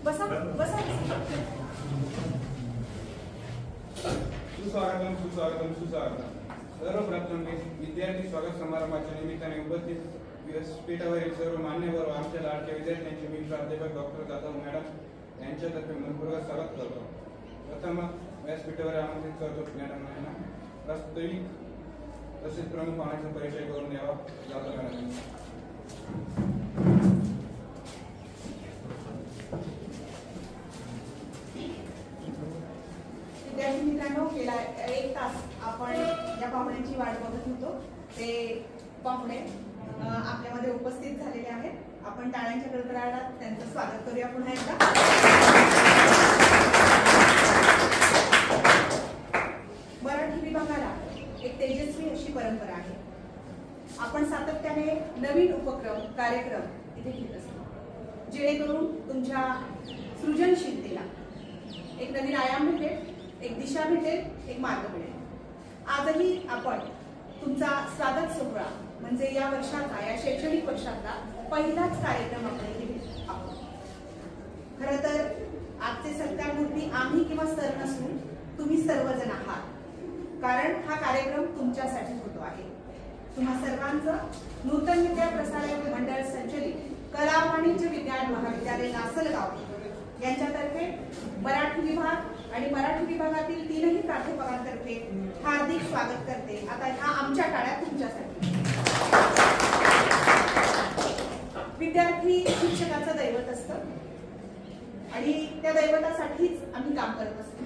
बसा बसा. सुस्वागतम सुस्वागतम सुस्वागतम. सर्वप्रथम विद्यार्थी स्वागत समारंभाच्या निमित्ताने उपस्थित व्यासपीठावरील सर्व मान्यवर व आमच्या लाडक्या विद्यार्थ्यांचे मी प्राध्यापक डॉक्टर जाधव मॅडम यांच्यातर्फे मनपूर्वक स्वागत करतो. प्रथम व्यासपीठावर आमंत्रित करतो मॅडम यांना वास्तविक तसेच प्रमुख पाहुण्यांचा परिचय करून द्यावा. जाधव मॅडम. विद्यार्थी मित्रांनो, गेला 1 तास आपण ज्या पाहुण्यांची वाट बघत होतो ते पाहुणे आपल्यामध्ये उपस्थित झालेले आहेत. आपण टाळ्यांच्या गडगडाटात त्यांचं स्वागत करूया पुन्हा एकदा. मराठी विभागाला एक तेजस्वी अशी परंपरा आहे. आपण सातत्याने नवीन उपक्रम कार्यक्रम इथे घेत असतो जेणेकरून तुमच्या सृजनशीलतेला एक नवीन आयाम भेटेल, एक दिशा भेटेल, एक मार्ग मिळेल. आजही आपण तुमचा स्वागत सोहळा म्हणजे या वर्षाचा, या शैक्षणिक वर्षाचा पहिलाच कार्यक्रम आपण इथे घेत आहोत. खरं तर आजचे सत्कारमूर्ती आम्ही किंवा सर नसून तुम्ही सर्वजण आहात. कारण हा कार्यक्रम तुमच्यासाठी होतो आहे. तुम्हा सर्वांचं नूतन विद्या प्रसारक मंडळ संचलित कला वाणिज्य विज्ञान महाविद्यालय लासलगाव यांच्यातर्फे मराठी विभाग आणि मराठी विभागातील 3ही प्राध्यापकांतर्फे हार्दिक स्वागत करते. आता ह्या आमच्या काळात तुमच्यासाठी. विद्यार्थी शिक्षकाचं दैवत असतं आणि त्या दैवतासाठीच आम्ही काम करत असतो.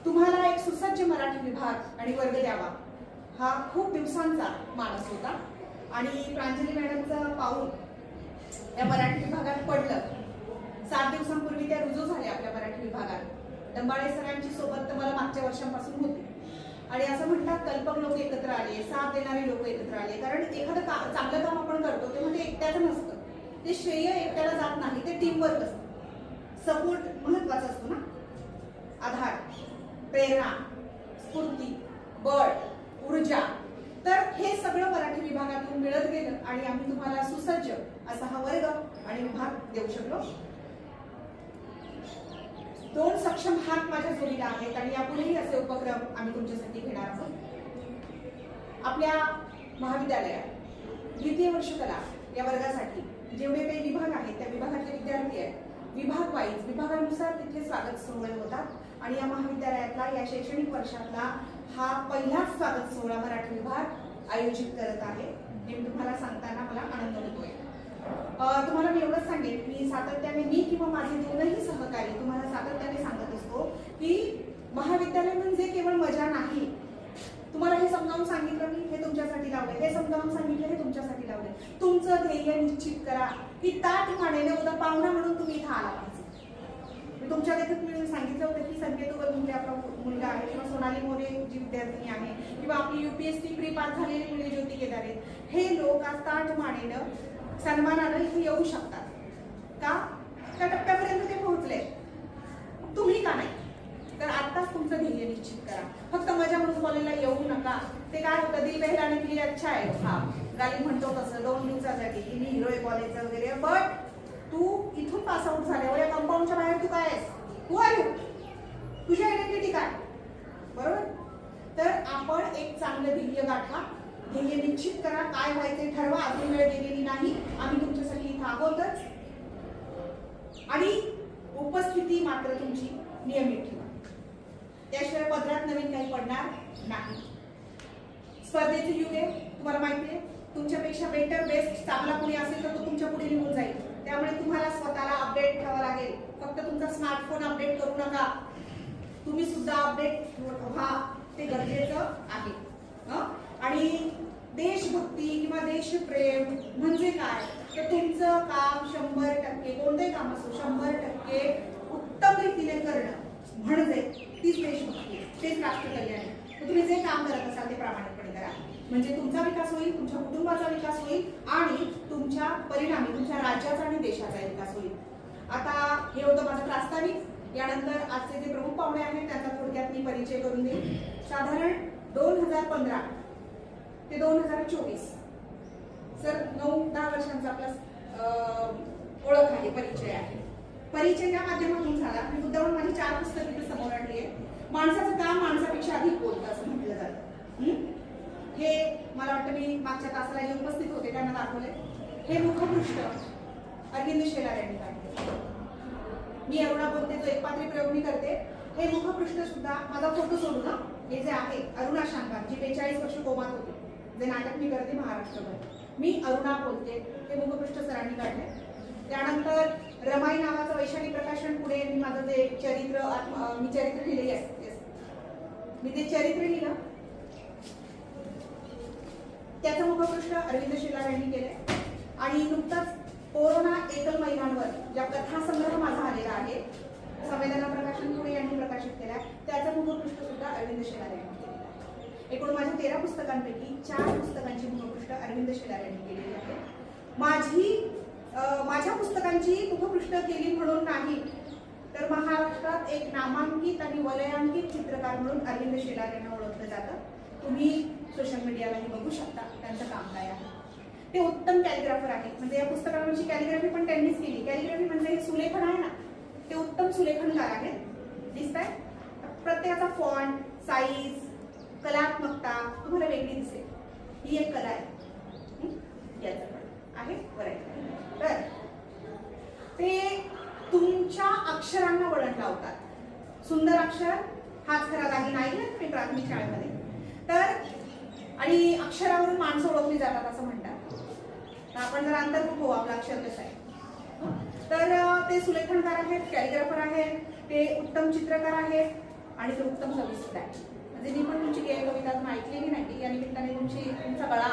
तुम्हाला एक सुसज्ज मराठी विभाग आणि वर्ग द्यावा हा खूप दिवसांचा मानस होता आणि प्रांजली मॅडमचं पाऊल या मराठी विभागात पडलं. 7 दिवसांपूर्वी त्या रुजू झाल्या आपल्या मराठी विभागात. दंबाळे सरांची सोबत तर मला मागच्या वर्षांपासून होती आणि असं म्हणतात कल्पक लोक एकत्र आले, साथ देणारे लोक एकत्र आले. कारण एखादं चांगलं काम आपण करतो तेव्हा ते एकट्याचं नसतं, ते श्रेय एकट्याला जात नाही, ते टीमवर्क असतं. सपोर्ट महत्वाचा असतो ना. आधार, प्रेरणा, स्फूर्ती, बळ, ऊर्जा. तर हे सगळं मराठी विभागातून मिळत गेलं आणि आम्ही तुम्हाला सुसज्ज असा हा वर्ग आणि विभाग देऊ शकलो. 2 सक्षम हात माझ्या जोडीला आहेत आणि यापुढेही असे उपक्रम आम्ही तुमच्यासाठी घेणार आहोत. आपल्या महाविद्यालयात द्वितीय वर्ष कला या वर्गासाठी जेवढे काही विभाग आहेत त्या विभागातले विद्यार्थी आहेत. विभाग वाईज विभागानुसार तिथे स्वागत सोहळे होतात आणि या महाविद्यालयातला या शैक्षणिक वर्षातला हा पहिलाच स्वागत सोहळा मराठी विभाग आयोजित करत आहे. हे तुम्हाला सांगताना मला आनंद होतोय. तुम्हाला मी एवढंच सांगेन की सातत्याने मी किंवा माझे 2ही सहकारी तुम्हाला सातत्याने सांगत असतो की महाविद्यालय म्हणजे केवळ मजा नाही. तुम्हाला हे समजावून सांगितलं मी, हे तुमच्यासाठी लावलंय, हे समजावून सांगितलं, हे तुमच्यासाठी लावलंय. तुमचं ध्येय निश्चित करा की ताट मानेने उद्या पाहुणा म्हणून तुम्ही इथं आला पाहिजे. तुमच्या देखील मी सांगितलं होतं की संकेतोवर मुले आपला मुलगा आहे किंवा सोनाली मोरे जी विद्यार्थिनी आहे किंवा आपली UPSC प्री पास झालेली मुले ज्योती केदारे, हे लोक आज ताट मानेनं सन्मानानं इथे येऊ शकतात. का? त्या टप्प्यापर्यंत ते पोहोचले. तुम्ही का नाही? तर आत्ताच तुमचं ध्येय निश्चित करा. फक्त मजा म्हणून कॉलेजला येऊ नका. ते काय होतं, दिल बहलाने के लिए अच्छा आहे, हा गाली म्हणतो तसं 2 दिवसासाठी की मी हिरो आहे कॉलेजचा वगैरे. बट तू इथून पास आउट झाल्यावर या कंपाऊंडच्या बाहेर तू काय आहेस? Who are you? तुझी आयडेंटिटी काय? बरोबर. तर आपण एक चांगलं ध्येय गाठा, ध्येय निश्चित करा, काय व्हायचे ठरवा. अजून वेळ गेलेली नाही. आम्ही तुमच्यासाठी इथं आहोतच आणि उपस्थिती मात्र तुमची नियमित ठेवा. त्याशिवाय पदरात नवीन काही पडणार नाही. स्पर्धेचे युग आहे, तुम्हाला माहिती आहे. तुमच्यापेक्षा बेटर बेस्ट चांगला कुणी असेल तर तो तुमच्या पुढे निघून जाईल. त्यामुळे तुम्हाला स्वतःला अपडेट ठेवावं लागेल. फक्त तुमचा स्मार्टफोन अपडेट करू नका, तुम्ही सुद्धा अपडेट व्हा, ते गरजेचं आहे. आणि देशभक्ती किंवा देशप्रेम म्हणजे काय, तर तुमचं काम 100% कोणतेही काम असो 100% उत्तम रीतीने करणं म्हणजे तीच देशभक्ती, तेच राष्ट्रकल्याण आहे. तर तुम्ही जे काम करत असाल ते प्रामाणिकपणे करा, म्हणजे तुमचा विकास होईल, तुमच्या कुटुंबाचा विकास होईल आणि तुमच्या परिणामी तुमच्या राज्याचा आणि देशाचा विकास होईल. आता हे होतं माझं प्रास्ताविक. यानंतर आजचे जे प्रमुख पाहुणे आहेत त्यांचा थोडक्यात मी परिचय करून देईन. साधारण 2015 ते 2024 सर 9-10 वर्षांचा आपला ओळख आहे, परिचय आहे. परिचय या माध्यमातून झाला. मी मुद्दामून माझी 4 पुस्तकं इथे समोर आणली आहे. माणसाचं काम माणसापेक्षा अधिक बोलतं असं म्हटलं जातं. हे मला वाटतं मी मागच्या तासाला जे उपस्थित होते त्यांना दाखवले. हे मुखपृष्ठ अरविंद शेलार यांनी काढले. मी अरुणा बोलते जो एकपात्री प्रयोग मी करते. हे मुखपृष्ठ सुद्धा माझा फोटो सोडून हे जे आहे अरुणा शांकान जी 42 वर्ष कोमात होती, जे नाटक मी करते महाराष्ट्रभर, मी अरुणा बोलते, हे मुखपृष्ठ सरांनी काढले. त्यानंतर रमाई नावाचं वैशाली प्रकाशन पुढे मी माझं जे मी चरित्र लिहिले आहे, मी ते चरित्र लिहिलं त्याचं मुखपृष्ठ अरविंद शेलार यांनी केले. आणि नुकताच कोरोना एकल महिलांवर ज्या कथासंग्रह माझा आलेला आहे, संवेदना प्रकाशन पुढे यांनी प्रकाशित केला, त्याचं मुखपृष्ठ सुद्धा अरविंद शेलार यांनी केलेलं आहे. एकूण माझ्या 13 पुस्तकांपैकी 4 पुस्तकांची मुखपृष्ठ अरविंद शेलार यांनी केलेली आहे. माझ्या पुस्तकांची मुखपृष्ठ केली म्हणून नाही, तर महाराष्ट्रात एक नामांकित आणि वलयांकित चित्रकार म्हणून अरविंद शेलार यांना ओळखलं जातं. तुम्ही सोशल मीडियालाही बघू शकता त्यांचं काम काय आहे. ते उत्तम कॅलिग्राफर आहेत. म्हणजे या पुस्तकांची कॅलिग्राफी पण त्यांनीच केली. कॅलिग्राफी म्हणजे हे सुलेखन आहे ना, ते उत्तम सुलेखनकार आहेत. दिसत आहे, प्रत्येकाचा फॉन्ट, साईज, कलात्मकता तुम्हाला वेगळी दिसेल. ही एक कला आहे. याचं आहे बरं. तर ते तुमच्या अक्षरांना वळण लावतात. सुंदर अक्षर हाच खरा दागिना आहे ना तुम्ही प्राथमिक शाळेमध्ये. तर आणि अक्षरावरून माणसं ओळखली जातात असं म्हणतात. आपण जर अंतर्मुख हो आपलं अक्षर कसं आहे. तर ते सुलेखनकार आहेत, कॅलिग्राफर आहेत, ते उत्तम चित्रकार आहेत आणि ते उत्तम कविता आहे. म्हणजे मी पण तुमची कविता अजून ऐकलेली नाही, या निमित्ताने तुमचा गळा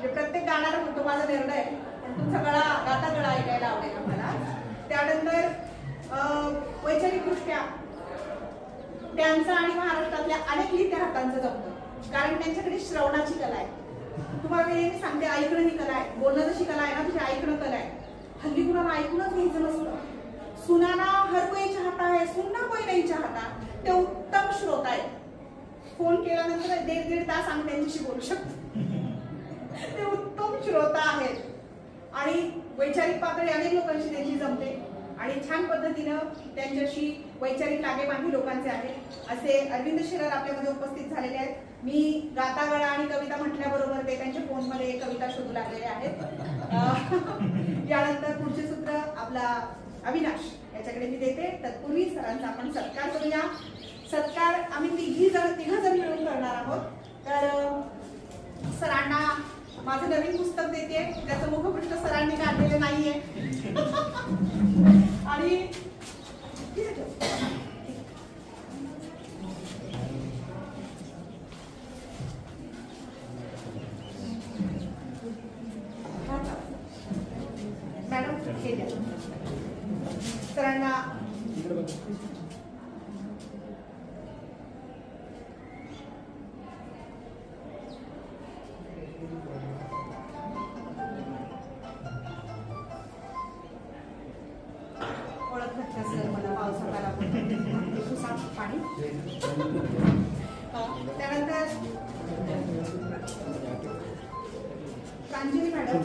प्रत्येक गाणारा म्हणतो माझा निर्णय आहे, पण तुमचा गाता गळा ऐकायला आवडेल आम्हाला. त्यानंतर वैचारिकदृष्ट्या त्यांचं आणि महाराष्ट्रातल्या अनेक लिहित्या हातांचं जमतं, कारण त्यांच्याकडे श्रवणाची कला आहे. तुम्हाला मी सांगते, ऐकणं ही कला आहे. बोलणं जशी कला आहे ना, तुझी ऐकणं कला आहे. हल्ली कुणाला ऐकूनच घ्यायचं नसतं. सुनाना हर कोई चाहता है, सुनना कोई नहीं चाहता. ते उत्तम श्रोता आहेत. फोन केल्यानंतर 1.5 तास आम्ही त्यांच्याशी बोलू शकतो. ते उत्तम श्रोता आहेत आणि वैचारिक पातळी अनेक लोकांशी त्यांची जमते आणि छान पद्धतीनं त्यांच्याशी वैचारिक लागेबांधे लोकांचे आहेत. असे अरविंद शेलार आपल्यामध्ये उपस्थित झालेले आहेत. मी गातागळा आणि कविता म्हटल्याबरोबर ते त्यांच्या फोनमध्ये कविता शोधू लागलेले आहेत. यानंतर पुढचे सूत्र आपला अविनाश याच्याकडे मी देते. तत्पूर्वी सरांचा आपण सत्कार करूया. सत्कार आम्ही तिघ जण मिळून करणार आहोत. तर सरांना माझं नवीन पुस्तक देते, ज्याचं मुखपृष्ठ सरांनी काढलेलं नाहीये. आणि मॅडम हे द्या सरांना. मला पावसात आला पाणी. त्यानंतर प्रांजली मॅडम,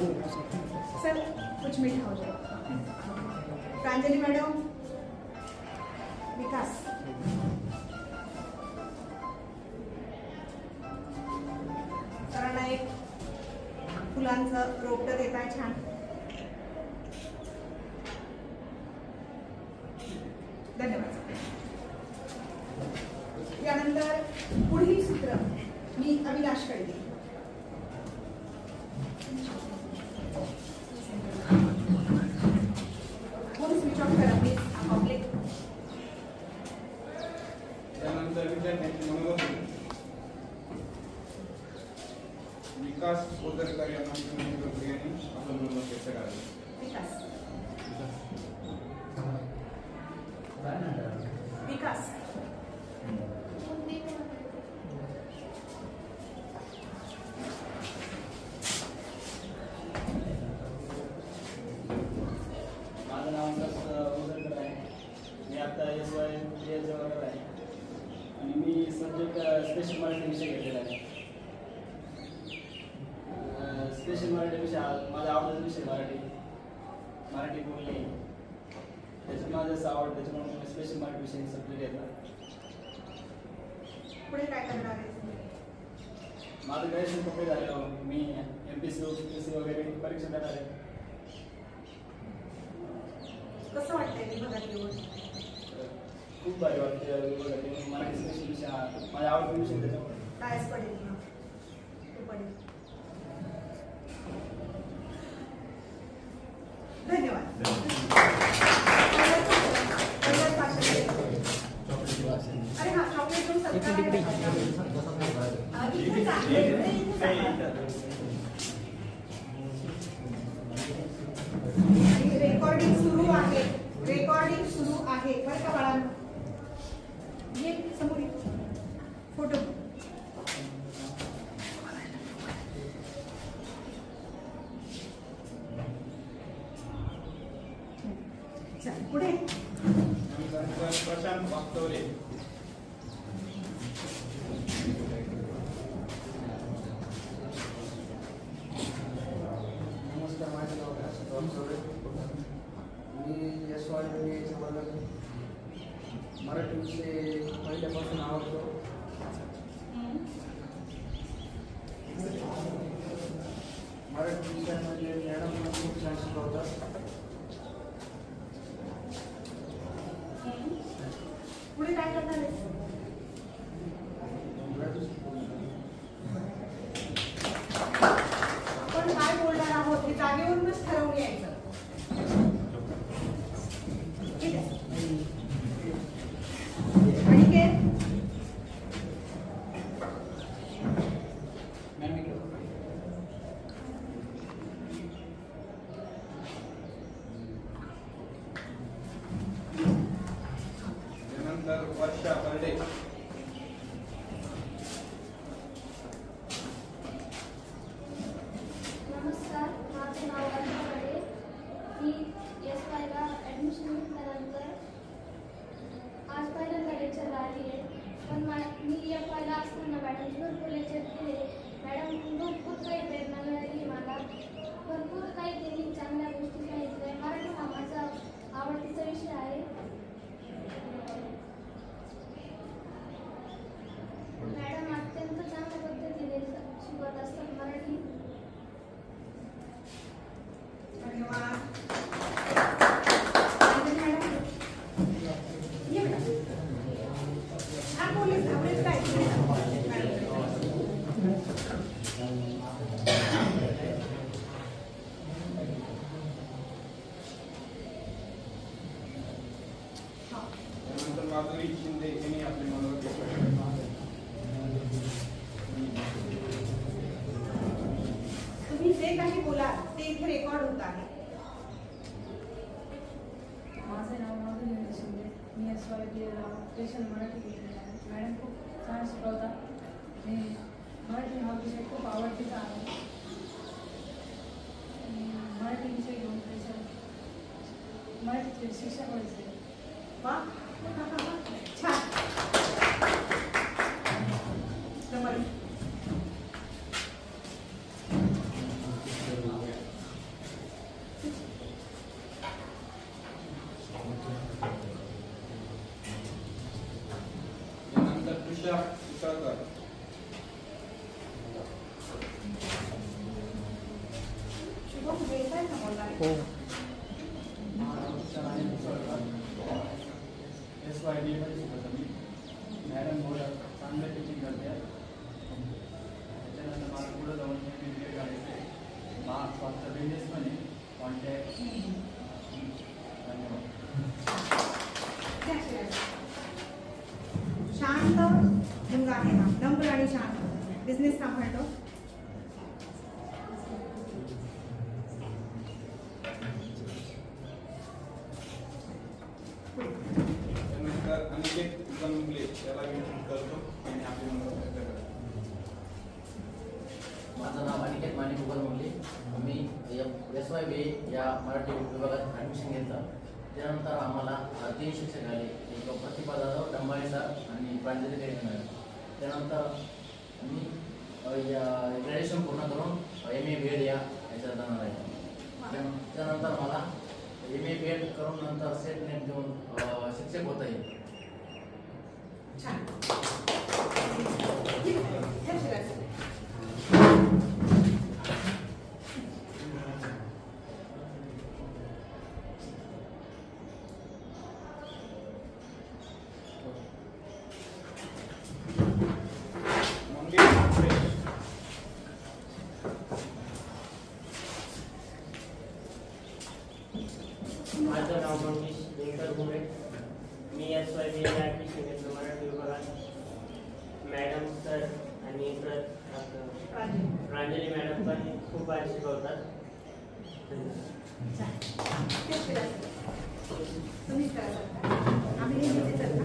सर कुछ मीठा हो जाए. प्रांजली मॅडम, विकास, सरांना एक फुलांचं रोपटं देत आहे छान. धन्यवाद. यानंतर पुढील सूत्र मी अविनाश कडे. स्विच ऑफ करा प्लीज. पब्लिक. त्यानंतर विद्यार्थ्यांची मनोगत विकास ओझरकर यांना आपण व्यक्त करावे. विकास. विकास. माझं नाव विकास ओझरकर आहे. मी आता SY वर्गात आहे आणि मी सब्जेक्ट स्पेशल मराठी विषय घेतलेला आहे. स्पेशल मराठी विषय माझा आवडता विषय मराठी. मराठी बोलणे त्याच्यात माझं असं आवड, त्याच्यामुळे मी स्पेशल मराठी विषयाचे सब्जेक्ट घेतला. पुढे काय करणार आहे? माझं ग्रॅज्युएशन कंप्लीट झालं, मी MPSC UPSC वगैरे परीक्षा देणार आहे. कसं वाटतंय विभागात येऊन? खूप भारी वाटते विभागात. मराठी स्पेशल विषय हा माझा आवडता विषय त्याच्यामुळे. कायच पडेल ना, तू पडेल. धन्यवाद. अरे हा चॉकलेट घेऊन सत्कार रेकॉर्डिंग सुरू आहे. रेकॉर्डिंग सुरू आहे बरं का बाळांनो. ये समोर ये. फोटो चल पुढे. प्रशांत वागतवले. नमस्कार, माझे नाव प्रशांत वागतवले. मी SYBA वर्गात मराठी विषय पहिल्यापासून आवडतो. मराठी विषयामध्ये मॅडम खूप छान शिकवतात. पुढे काय करणार आहे? आपण काय बोलणार आहोत हे जागेवरूनच ठरवून यायचं. ठीक आहे. अनिकेत, मॅम इकडे. त्यानंतर वर्षा बर्डे. नमस्कार, माझे नाव वर्षा बर्डे. मी SYला ॲडमिशन घेतल्यानंतर आज पहिल्यांदा लेक्चरला आली आहे. पण मी FYला असताना मॅडमचे भरपूर लेक्चर केले. मॅडम भरपूर काही प्रेरणा मिळाली मला. भरपूर काही त्यांनी चांगल्या गोष्टी सांगितल्या. मराठी हा माझा आवडतीचा विषय आहे. मॅडम अत्यंत चांगल्या पद्धतीने शिकवत असतात मराठी. धन्यवाद. मॅडम ये बेटा. हा बोलले घाबरेल काय? त्यानंतर माधुरी शिंदे यांनी आपले मनोगत व्यक्त केले. तुम्ही जे काही बोलाल ते इथे रेकॉर्ड होत आहे. माझे नाव माधुरी शिंदे. मी SYBA स्पेशल मराठी घेतलेला आहे. मॅडम खूप छान शिकवतात. मी मराठी हा विषय खूप आवडतीचा आहे. मराठी विषय घेऊन मराठीचे शिक्षक व्हायचे. वा छान. समोर. त्यानंतर तुषार उसळकर. शुभम वेगळा आहे ना बोलणार? SYBA मध्ये शिकवतो मी. मॅडम बोलत चांगलं टीचिंग करते. त्याच्यानंतर मला पुढं जाऊन MBA करायचं आहे. मला फक्त बिझनेस पण आहे, कॉन्टॅक्ट. धन्यवाद. शांत मुलगा आहे ना, नम्र आणि शांत. बिझनेस सांभाळतो. त्यानंतर अनिकेत गंगुले त्याला विनंती करतो आणि आपले मनोगत व्यक्त करा. माझं नाव अनिकेत माणिक उगलमुंगले. मी SYBA या मराठी विभागात ॲडमिशन घेतलं. त्यानंतर आम्हाला 3 शिक्षक आले. एक प्रतिभा जाधव, डंबाळे सर आणि प्रांजली मिळाले. त्यानंतर मी ग्रॅज्युएशन पूर्ण करून MA BEd याच्यात जाणार आहे. त्यानंतर मला MA BEd करून नंतर सेट नेट देऊन शिक्षक होता येईल. छान. ठीक आहे. हे शिकायचं. माझं नाव मंगेश वेंकट घुमे. मी SYBA ला ॲडमिशन घेतलं मराठी विभागात. मॅडम सर आणि इतर प्रांजली मॅडम पण खूप भारी शिकवतात. तेच करायचं. तुम्हीच करायचं. आम्ही नेहमीच करतो.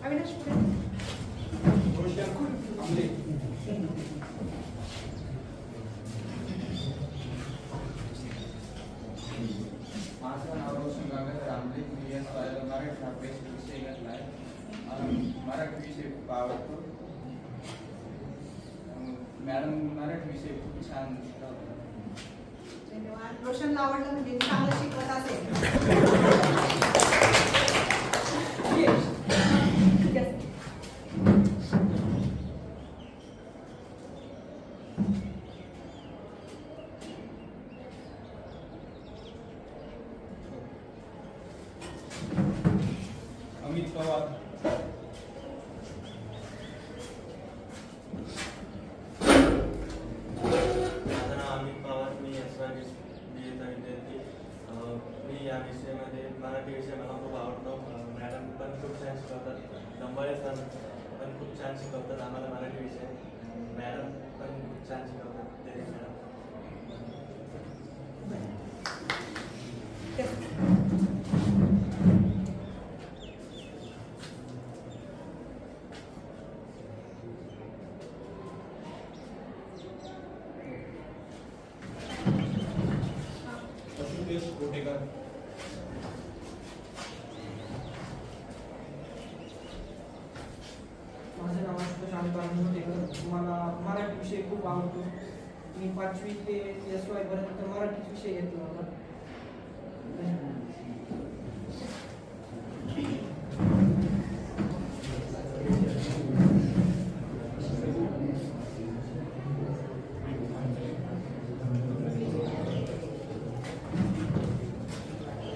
अविनाश पुढे. माझं नाव रोशन गंगाधर आंबले. मी SYला मराठी हा बेस्ट विषय घेतला आहे. मला मराठी विषय खूप आवडतो. मॅडम मराठी विषय खूप छान शिकवतात. धन्यवाद. रोशनला आवडलं म्हणजे चांगलं शिकवत असेल. Yes. Yes. अमित पवार. माझं नाव अमित पवार. मी SYBA चा विद्यार्थी. मी या विषयामध्ये मराठी विषय मला खूप आवडतो. मॅडम पण खूप छान शिकवतात. दंबाळे सर पण खूप छान शिकवतात आम्हाला मराठी विषय. मॅडम पण खूप छान शिकवतात. ते मॅडम वसुदेव कोटेकर. माझं नाव शांत कोटेकर. मला मराठी विषय खूप आवडतो. मी 5वी ते SY पर्यंत मराठीच विषय घेतला होता.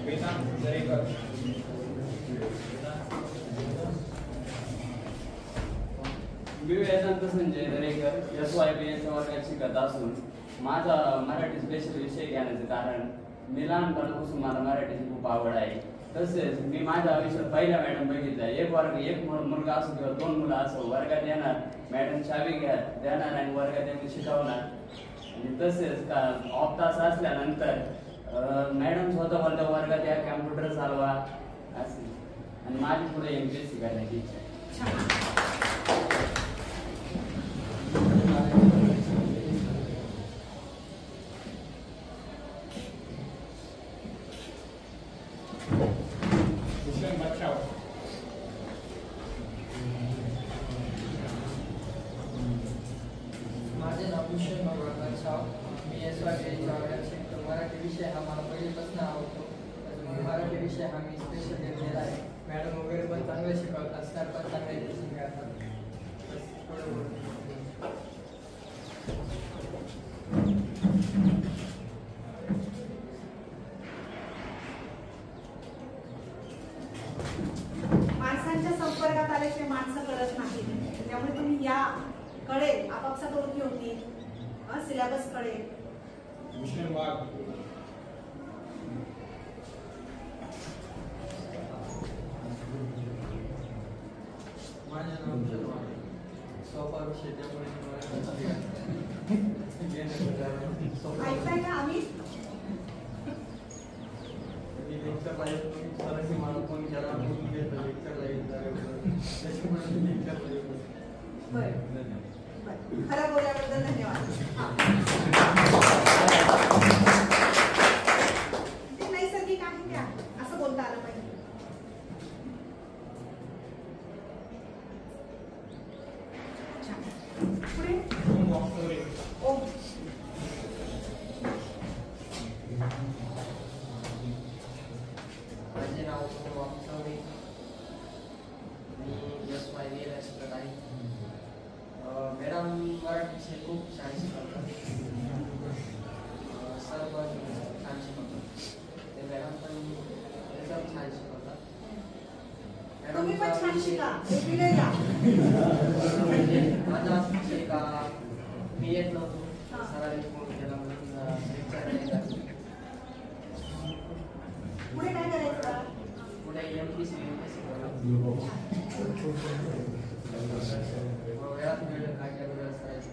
वेदांत दरेकर. मी वेदांत संजय दरेकर SYBA वर्गात शिकत असून माझा मराठी स्पेशल विषय घेण्याचं कारण मी लहानपणापासून मला मराठीची खूप आवड आहे. तसेच मी माझ्या आयुष्यात पहिल्या मॅडम बघितल्या. एक मुलगा असो किंवा 2 मुलं असो वर्गात येणार, मॅडम चावी देणार आणि वर्गात येऊन शिकवणार. आणि तसेच ऑफ तास असल्यानंतर मॅडम स्वतः बोलता वर्गात या कॅम्प्युटर चालवा असे. आणि माझी पुढे MPSC करण्याची इच्छा आहे. माझे नाव भूषण भगवान साव. मी SYBA वर्गात शिकतो. मराठी विषय हा मला पहिल्यापासून आवडतो. मराठी विषय हा मी स्पेशल घेतलेला आहे. मॅडम वगैरे पण चांगले शिकवतात. सर पण चांगले टीचिंग करतात. माणसांच्या संपर्कात आल्याशिवाय माणसं कळत नाही. त्यामुळे तुम्ही या कळेल आपापसात ओळखी होती. सिलेबस कळेल. भूषण वाघ. माझे नाव सोपा विषय त्यामुळे ऐकताय का आम्ही? मला फोन केला खरं बोलल्याबद्दल धन्यवाद. ते नैसर्गिक आहे का असं बोलता आलं पाहिजे. शिका एकीने या. माझा असा विषय का मी येत नव्हतो सरांनी फोन केला म्हणून पुढे काय करायचं? पुढे MPC वेळात वेळ काय केलं सरायचं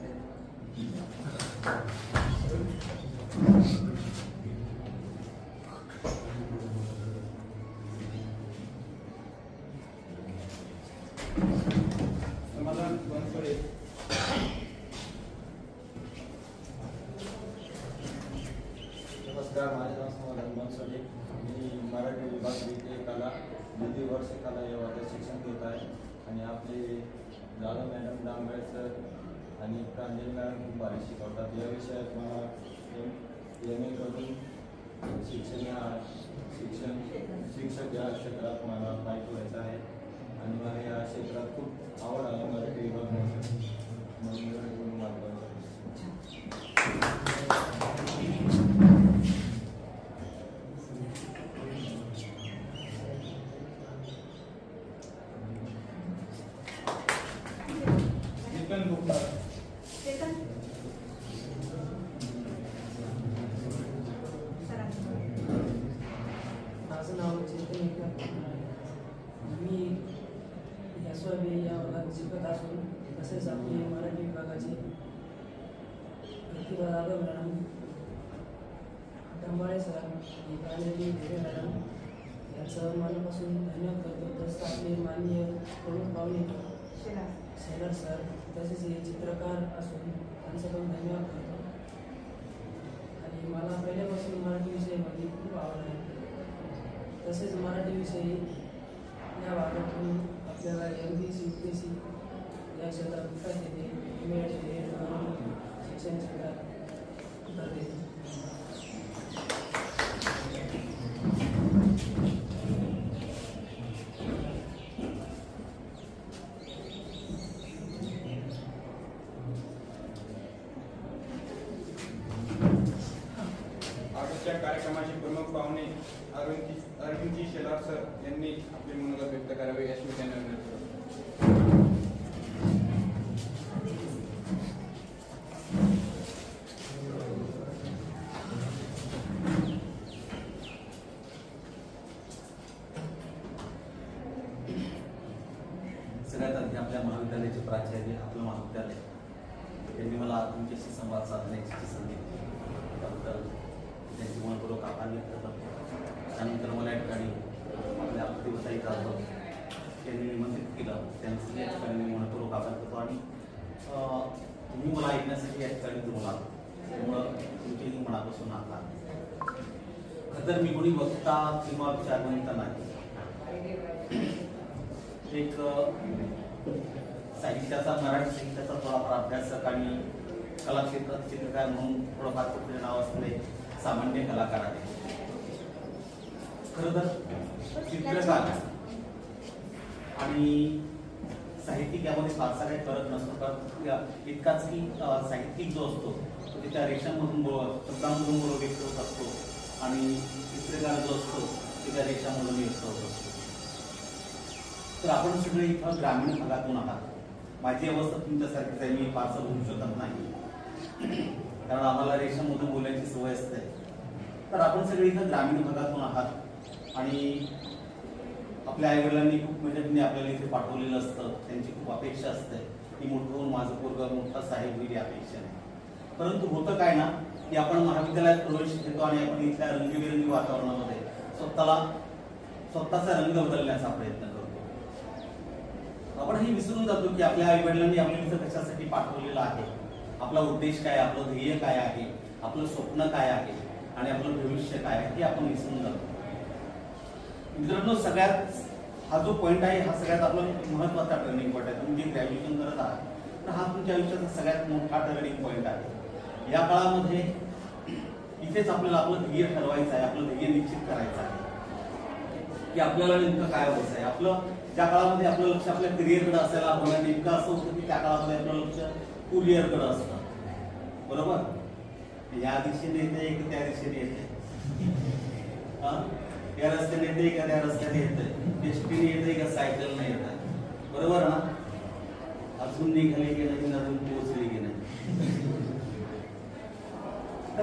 समाधान बनसोडे. नमस्कार, माझे नाव समाधान बनसोडे. मी मराठी विभाग द्वितीय कला द्वितीय वर्ष कला या वर्गात शिक्षण घेत आहे आणि आपले जाधव मॅडम, डांबळे सर आणि प्रांजली मॅडम खूप भारी शिकवतात. या विषयात मला MA करून शिक्षक या क्षेत्रात मला पाहिजे व्हायचं आहे आणि मला या क्षेत्रात खूप आवड आहे मराठी विभागामध्ये म्हणून मला माझं नाव चेतन मी SYBA या वर्गात शिकत असून तसेच आपले मराठी विभागाचे प्रतिभा जाधव मॅडम, डंबाळे सर आणि प्रांजली मॅडम यांचं मनापासून धन्यवाद करतो. तसंच आपले माननीय प्रमुख पाहुणे शेलार सर तसेच हे चित्रकार असून त्यांचं पण धन्यवाद करतो. आणि मला पहिल्यापासून मराठी विषयामध्ये खूप आवड आहे. तसेच मराठी विषयी या भागातून आपल्याला MPC UPSC या क्षेत्रात विकास येते. शिक्षण क्षेत्रात करते. आजच्या कार्यक्रमाचे प्रमुख पाहुणे अरविंदजी शेलार सर यांनी आपले मनोगत व्यक्त करावे अशी मी त्यांना विनंती करतो. सगळ्यात आधी आपल्या महाविद्यालयाचे प्राचार्य, आपलं महाविद्यालय त्यांनी मला तुमच्याशी संवाद साधण्याची संधी दिली त्याबद्दल त्यांची मनपूर्वक आभार व्यक्त करतो. त्यानंतर मला या ठिकाणी आपल्या प्रतिभाताई जाधव त्यांनी निमंत्रित केलं, त्यांचं या ठिकाणी मी मनपूर्वक आभार करतो. आणि तुम्ही मला ऐकण्यासाठी या ठिकाणी तुम्हाला आलो त्यामुळं तुमचेही मनापासून आभार. खरं तर मी कोणी वक्ता किंवा विचारवंत नाही, एक साहित्याचा, मराठी साहित्याचा थोडाफार अभ्यासक आणि कला क्षेत्रात चित्रकार म्हणून थोडंफार कुठले नाव असलेले सामान्य कलाकार आहे. खरं तर चित्रकार आणि साहित्यिक यामध्ये फारसा काही फरक नसतो. कारण इतकाच की साहित्यिक जो असतो तो त्याच्या रेषांमधून शब्दांमधून व्यक्त होत असतो आणि चित्रकार जो असतो त्याच्या रेषांमधून व्यक्त होत असतो. तर आपण सगळे इथं ग्रामीण भागातून आहात. माझी अवस्था तुमच्यासारखीच आहे, मी फारसं बोलू शकत नाही कारण आम्हाला रेषांमधून बोलायची सवय असते. तर आपण सगळे इथं ग्रामीण भागातून आहात आणि आपल्या आईवडिलांनी खूप मेहनतीने आपल्याला इथे पाठवलेलं असतं. त्यांची खूप अपेक्षा असते की मोठं होऊन माझं पोरगं मोठा साहेब होईल, अपेक्षा नाही. परंतु होतं काय ना की आपण महाविद्यालयात प्रवेश घेतो आणि आपण इथल्या रंगीबेरंगी वातावरणामध्ये स्वतःचा रंग बदलण्याचा प्रयत्न करतो. आपण हे विसरून जातो की आपल्या आई वडिलांनी आपल्याला इथं कशासाठी पाठवलेलं आहे, आपला उद्देश काय, आपलं ध्येय काय आहे, आपलं स्वप्न काय आहे आणि आपलं भविष्य काय आहे हे आपण विसरून जातो. मित्रांनो, सगळ्यात हा जो पॉईंट आहे हा सगळ्यात आपला महत्वाचा टर्निंग पॉईंट आहे. तुम्ही जे ग्रॅज्युएशन करत आहात तर हा तुमच्या आयुष्याचा सगळ्यात मोठा टर्निंग पॉईंट आहे. या काळामध्ये इथेच आपल्याला आपलं ध्येय ठरवायचं आहे, आपलं ध्येय निश्चित करायचं आहे की आपल्याला नेमकं काय व्हायचं आहे. आपलं ज्या काळामध्ये आपलं लक्ष आपल्या करिअरकडे असायला हवं, नेमकं असं होतं की त्या काळामध्ये आपलं लक्ष कुरिअरकडे असतं. बरोबर, या दिशेने येते की त्या दिशेने येते, या रस्त्याने येते का त्या रस्त्याने येते, एसटीने येते का सायकलने येते.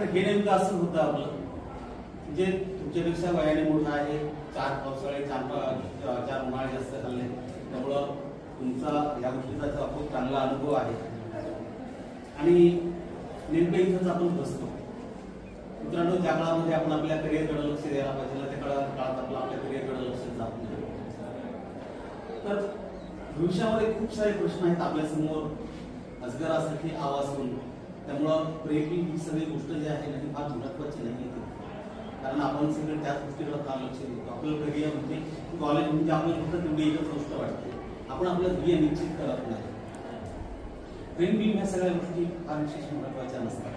तर हे नेमकं असं होतं आपलं जे तुमच्यापेक्षा वयाने मोठं आहे, 4 पावसाळे 4 उन्हाळे जास्त खाल्ले, त्यामुळं तुमचा या गोष्टीचा खूप चांगला अनुभव आहे आणि नेमकं इथंच आपण बसतो. मित्रांनो, ज्या काळामध्ये आपण आपल्या करिअरकडे लक्ष द्यायला पाहिजे त्या काळात आपल्या करिअरकडे लक्ष जात नाही. तर भविष्यामध्ये खूप सारे प्रश्न आहेत आपल्यासमोर अजगरासाठी आवाज होऊन. त्यामुळं प्रेमी ही सगळी गोष्ट जी आहे ना ती फार महत्वाची नाही आहे, कारण आपण सगळे त्याच गोष्टीकडे फार लक्ष देतो. आपलं करिअर म्हणजे कॉलेज म्हणजे आपल्याला फक्त तेवढी एकच गोष्ट वाटते, आपण आपलं ध्येय निश्चित करत नाही. प्रेम ह्या सगळ्या गोष्टी फार विशेष महत्वाच्या नसतात.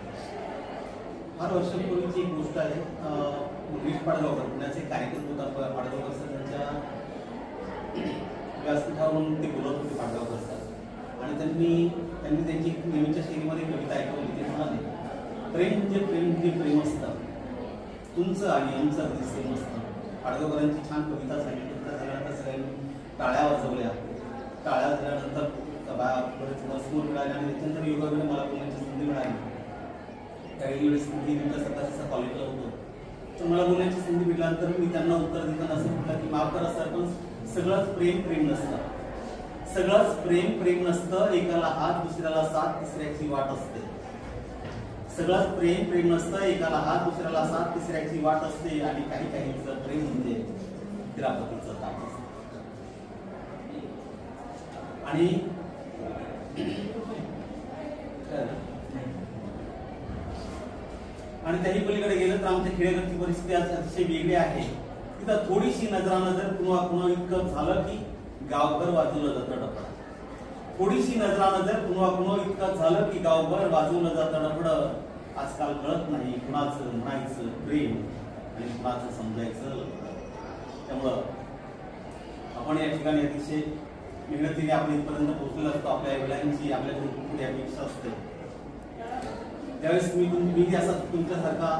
फार वर्षांपूर्वीची एक गोष्ट आहे. गिरीश पाडगावकर पुण्याचे कार्यक्रम होता. पाडगावकर सर त्यांच्या व्यासपीठावरून ते बोलत होते पाडगावकर सर, आणि त्यांनी त्यांची नेहमीच्या शैलीमध्ये कविता ऐकवली. ते म्हणाले, प्रेम म्हणजे प्रेम असतं, तुमचं आणि आमचं अगदी सेम असतं. पाडगावकरांची छान कविता सांगितली. झाल्यानंतर सगळ्यांनी टाळ्या वाजवल्या. टाळ्या झाल्यानंतर बरेच मजकूर मिळाले आणि त्याच्यानंतर योगायोगाने मला बोलण्याची संधी मिळाली. त्यावेळी मी तुमच्या स्वतःच्या कॉलेजला होतो, तर मला बोलण्याची संधी भेटल्यानंतर मी त्यांना उत्तर देताना असं म्हटलं की माफ करा सर, पण सगळंच प्रेम नसतं. सगळंच प्रेम नसतं. एकाला हात, दुसऱ्याला साथ, तिसऱ्याची वाट असते. सगळंच प्रेम नसतं. एकाला हात, दुसऱ्याला साथ, तिसऱ्याची वाट असते. आणि काही प्रेम म्हणजे किरापतीचं ताप असतं. आणि त्याही पलीकडे गेलं तर आमच्या खेडेगावची परिस्थिती अतिशय वेगळी आहे. तिथं थोडीशी नजरानजर पुन्हा इतकं झालं की गावभर वाजवलं जातं डफड. थोडीशी नजरानजर पुन्हा इतकं झालं की गावभर वाजवलं जातं डफड. आजकाल कळत नाही कुणाचं म्हणायचं प्रेम आणि कुणाचं समजायचं. त्यामुळं आपण या ठिकाणी अतिशय मेहनतीने आपण इथपर्यंत पोहोचलेलो असतो. आपल्या वडिलांची आपल्याकडून पुढे अपेक्षा असते. ज्यावेळेस मी असं तुमच्यासारखा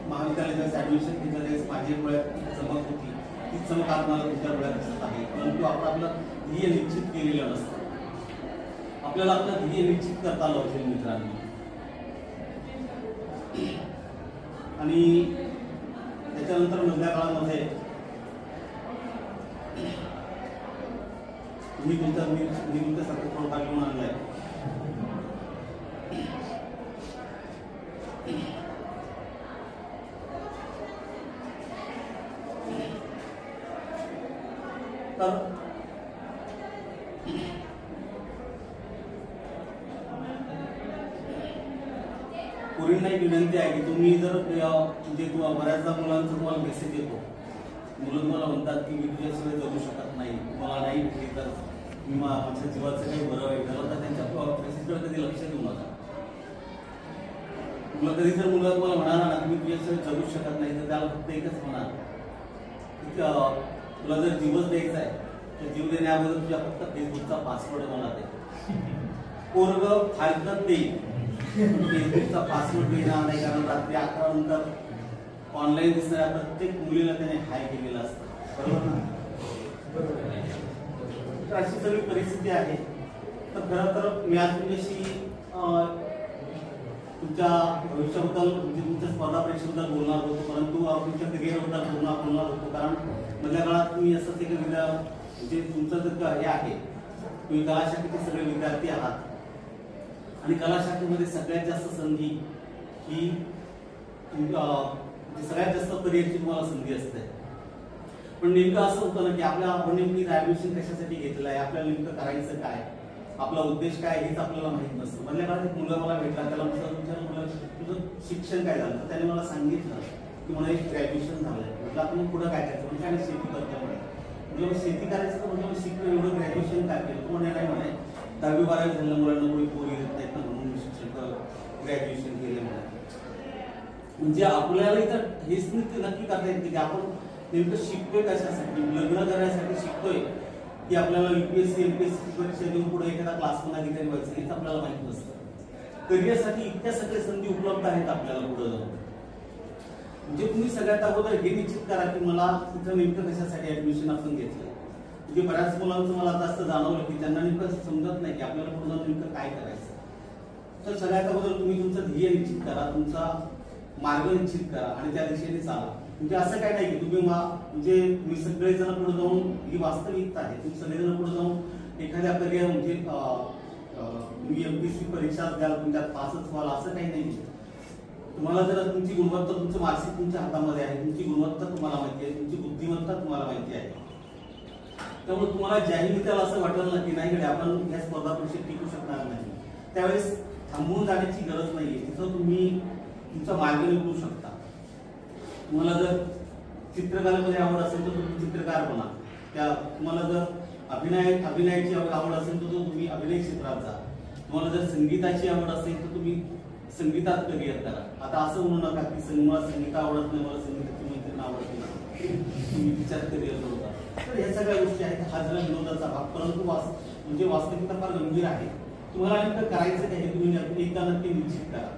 महाविद्यालयात ऍडमिशन घेतलं त्यावेळेस माझी डोळ्यात चमक होती. ती चमक आज मला तुमच्या डोळ्यात दिसत आहे. परंतु आपण आपलं ध्येय निश्चित केलेलं नसतं. आपल्याला आपलं ध्येय निश्चित करता आलं पाहिजे मित्रांनो. आणि त्याच्यानंतर मधल्या काळामध्ये मी तुमच्यासारखं प्रोफाईल घेऊन आणलाय. तर पुरींना एक विनंती आहे की तुम्ही जर म्हणजे बऱ्याचदा मुलांचा तुम्हाला मेसेज येतो, मुलं तुम्हाला म्हणतात की मी तुझ्याशिवाय जगू शकत नाही, मला नाही भेटली तर मी माझ्या जीवाचं काही बरं वाईट झालं तर त्यांच्या मेसेजकडे कधी लक्ष देऊ नका. तुला कधी जर मुलगा तुम्हाला म्हणाला ना की मी तुझ्याशिवाय जगू शकत नाही तर त्याला फक्त एकच म्हणा की तुला जर जीवच द्यायचा आहे तर जीव देण्याअगोदर तुझ्या फक्त फेसबुकचा पासवर्ड मला दे. पोरग फायदा देईल, फेसबुकचा पासवर्ड देणार नाही, कारण रात्री 11 नंतर ऑनलाईन दिसणाऱ्या प्रत्येक मुलीला त्याने हाय केलेला असतं. बरोबर ना? तर अशी सगळी परिस्थिती आहे. तर खरं तर मी आज तुमच्याशी तुमच्या भविष्याबद्दल म्हणजे तुमच्या स्पर्धा परीक्षेबद्दल बोलणार होतो, परंतु तुमच्या करिअरबद्दल बोलणार होतो. कारण मधल्या काळात तुम्ही असंच एक म्हणजे तुमचं जर हे आहे, तुम्ही कला शाखेचे सगळे विद्यार्थी आहात आणि कला शाखेमध्ये सगळ्यात जास्त संधी ही सगळ्यात जास्त करिअरची तुम्हाला संधी असते. पण नेमकं असं होतं ना की आपण नेमकी ऍडमिशन कशासाठी घेतलं आहे, आपल्याला नेमकं करायचं काय, आपला उद्देश काय हेच आपल्याला माहित नसतं. मधल्या काळात एक मुलगा मला भेटला, त्याला म्हटलं तुझं शिक्षण काय झालं, तर त्याने मला सांगितलं की मला एक ग्रॅज्युएशन झालंय. म्हटलं आपण पुढं काय करायचं, म्हणजे आणि शेती करतो. म्हणजे शेती करायचं तर म्हणजे शिकतो, एवढं ग्रॅज्युएशन काय केलं, तो नाही म्हणे 10वी 12वी झालेल्या मुलांना कोणी पोरी घेत नाहीत ना म्हणून मी शिक्षण ग्रॅज्युएशन केलं म्हणे. म्हणजे आपल्याला इथं हेच नक्की करता येते की आपण नेमकं शिकतोय कशासाठी, लग्न करण्यासाठी शिकतोय की आपल्याला UPSC MPSC परीक्षा देऊन पुढे एखादा क्लासमधून अधिकारी व्हायचं हेच आपल्याला माहित नसतं. करिअरसाठी इतक्या सगळ्या संधी उपलब्ध आहेत आपल्याला पुढे जाऊन. म्हणजे तुम्ही सगळ्यात अगोदर हे निश्चित करा की मला तिथं नेमकं कशासाठी ऍडमिशन आपण घेतलं. म्हणजे बऱ्याच मुलांचं मला आता असं जाणवलं की त्यांना नेमकं समजत नाही की आपल्याला पुढे जाऊन नेमकं काय करायचं. तर सगळ्यात अगोदर तुम्ही तुमचं ध्येय निश्चित करा, तुमचा मार्ग निश्चित करा आणि त्या दिशेने चाला. म्हणजे असं काय नाही की तुम्ही म्हणजे तुम्ही सगळेजण पुढे जाऊन, ही वास्तविकता आहे, तुम्ही सगळेजण पुढे जाऊन एखाद्या करिअर म्हणजे तुम्ही MPSC परीक्षा द्याल, तुमच्यात पासच व्हाल असं काही नाही. तुम्हाला जर तुमची गुणवत्ता, तुमचं मानसिक तुमच्या हातामध्ये आहे, तुमची गुणवत्ता तुम्हाला माहिती आहे, तुमची बुद्धिमत्ता तुम्हाला माहिती आहे. त्यामुळे तुम्हाला ज्याही मित्राला असं वाटलं ना की नाही आपण ह्या स्पर्धा परीक्षेत टिकू शकणार नाही, त्यावेळेस थांबून जाण्याची गरज नाहीये. तिथं तुम्ही तुमचा मार्ग निवडू शकता. तुम्हाला जर चित्रकलेमध्ये आवड असेल तर तुम्ही चित्रकार बना. तुम्हाला जर अभिनयाची आवड असेल तर तुम्ही अभिनय क्षेत्रात जा. तुम्हाला जर संगीताची आवड असेल तर तुम्ही संगीतात करिअर करा. आता असं म्हणू नका की मला संगीत आवडत नाही, मला संगीताची मैत्रीण आवडत नाही, तुम्ही तिच्यात करिअर करता. तर या सगळ्या गोष्टी आहेत. हा झाला विनोदाचा भाग, परंतु म्हणजे वास्तविकता फार गंभीर आहे. तुम्हाला नेमकं करायचं काय हे तुम्ही एकदा नक्की निश्चित करा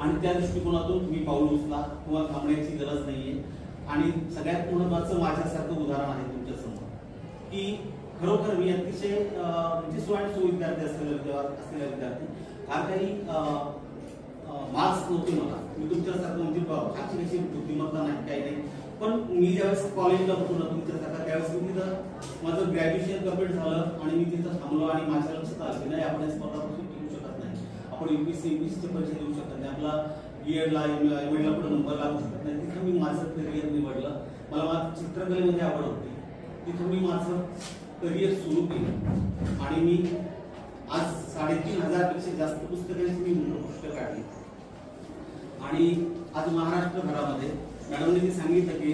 आणि त्या दृष्टिकोनातून तुम्ही पाऊल उचला. तुम्हाला थांबण्याची गरज नाहीये. आणि सगळ्यात महत्वाचं माझ्यासारखं उदाहरण आहे तुमच्या समोर की खरोखर मी अतिशय म्हणजे सो विद्यार्थी असलेला विद्यार्थी, फार काही मार्क्स नव्हते मला. मी तुमच्यासारखं म्हणजे फारशी कशी बुद्धिमत्ता नाही, काही नाही. पण मी ज्यावेळेस कॉलेजला होतो ना तुमच्यासारखा, त्यावेळेस मी तिथं माझं ग्रॅज्युएशन कंप्लीट झालं आणि मी तिथं थांबलो आणि माझ्या लक्षात आलं की नाही आपण स्पर्धा परीक्षा देऊ शकत नाही, आपण UPSC परीक्षा देऊ शकत नाही, आपला BEdला MEdला पुढे नंबर लागू शकत नाही. तिथं मी माझं करिअर निवडलं. मला माझं चित्रकलेमध्ये आवड होती, तिथं मी माझं करिअर सुरू केलं आणि मी आज 3,500 पेक्षा जास्त पुस्तकांची मी पुस्तकं काढली. आणि आज महाराष्ट्रभरामध्ये मॅडमने जे सांगितलं की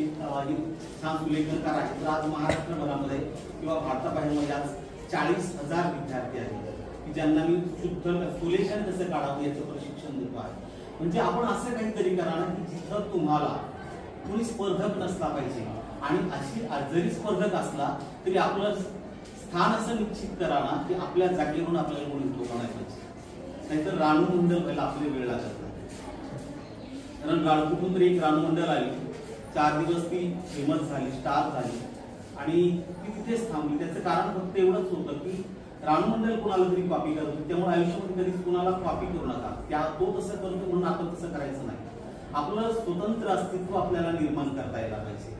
छान सुलेखनकार आहे, तर आज महाराष्ट्रभरामध्ये किंवा भारताबाहेरमध्ये आज 40,000 विद्यार्थी आहेत की ज्यांना मी सुलेखन कसं काढावं याचं प्रशिक्षण देतो आहे. म्हणजे आपण असं काहीतरी करा ना की जिथं तुम्हाला कोणी स्पर्धक नसला पाहिजे आणि अशी जरी स्पर्धक असला तरी आपलं स्थान असं निश्चित करा ना की आपल्या जागेवरून आपल्याला कोणी उठवलं नाही पाहिजे. नाहीतर रानू मंडळ व्हायला आपली वेळ लागत नाही. कारण कुठून तरी एक रानू मंडळ आली, 4 दिवस ती फेमस झाली, स्टार झाली आणि ती तिथेच थांबली. त्याचं कारण फक्त एवढंच होतं की रानू मंडळ कोणाला तरी कॉपी करत होती. त्यामुळे आयुष्यामध्ये कधीच कोणाला कॉपी करू नका. तो तसं करतो म्हणून आपण तसं करायचं नाही. आपलं स्वतंत्र अस्तित्व आपल्याला निर्माण करता यायला पाहिजे.